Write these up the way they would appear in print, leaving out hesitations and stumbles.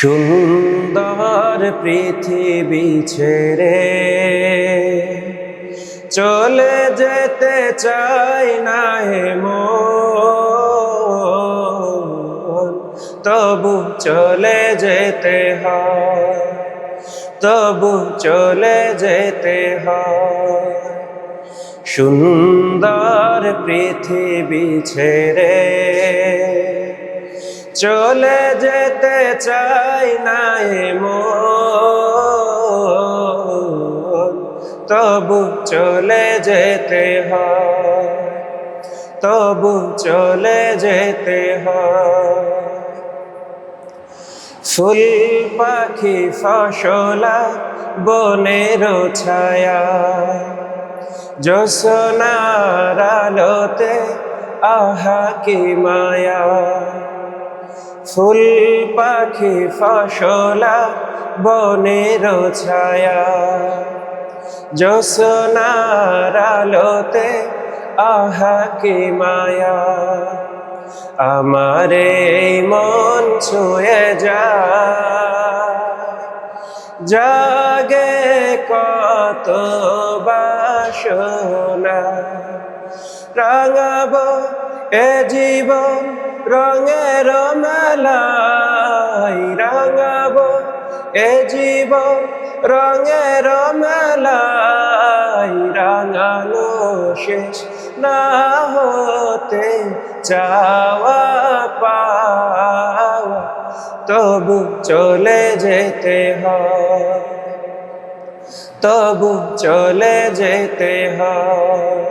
সুন্দর পৃথিবী ছেড়ে চলে যেতে চাই না হে মন, তবু চলে যেতে হয়, তবু চলে যেতে হয়। সুন্দর পৃথিবী ছেড়ে চলে যেতে চাই না হে মন, তবু চলে যেতে হয়, তবু চলে যেতে হয়। ফুল পাখি ফসলা বনের ছায়া, জ্যোৎস্নার আলোতে আহা কি মায়া। ফুল পাখি ফসলা বনের ছায়া, জ্যোৎস্নার আলোতে আহা কি মায়া। আমার এই মন ছুঁয়ে জাগে কত বাসনা। রাঙাবো এ জীবন রঙের মেলায়, রাঙাবো এ জীবন রঙের মেলায়। রাঙানো শেষ না হতে চাওয়া পাওয়া, তবু চলে যেতে হয়, তবু চলে যেতে হয়।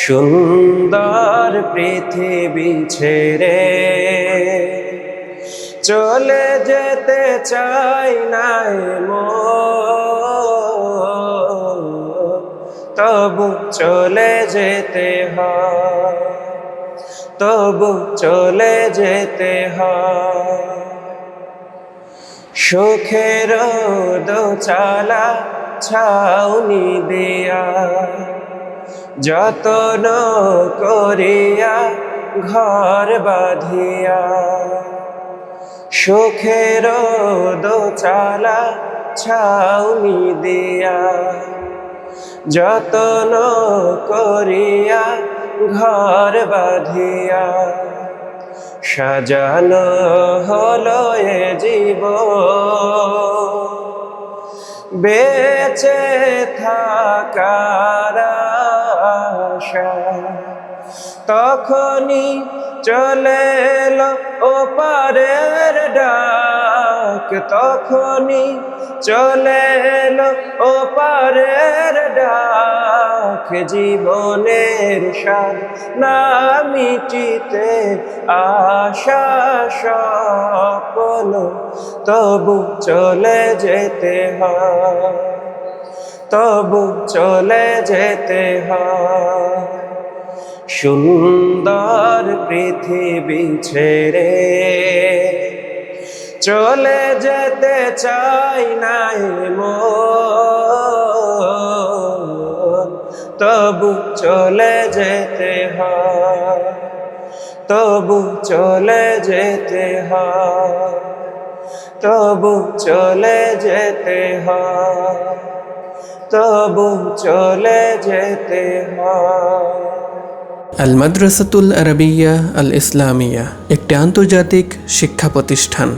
সুন্দর পৃথিবী ছেড়ে চলে যেতে চাই না হে মন, তবু চলে যেতে হয়, তবু চলে যেতে হয়। সুখের দোচালা ছাউনি দিয়া, যতন করিয়া ঘর বাঁধিয়া। সুখের দোচালা ছাউনি দিয়া, যতন করিয়া ঘর বাঁধিয়া। সাজানো হলো এ জীবন বেঁচে থাকার আশা, তখনই চলে এলো ওপারের ডাক, তখনই চলে এলো ওপারের ডাক। জীবনের স্বাদ না মিটিতে আশা স্বপ্ন, তবু চলে যেতে হয়, তবু চলে যেতে হয়। সুন্দর পৃথিবী ছেড়ে চলে যেতে চাই না হে মন, তবু চলে যেতে হয়, তবু চলে যেতে হয়, তবু চলে যেতে হয়, তবু চলে যেতে হয়। আল মাদ্রাসাতুল আরাবিয়া আল ইসলামিয়া একটি আন্তর্জাতিক শিক্ষা প্রতিষ্ঠান।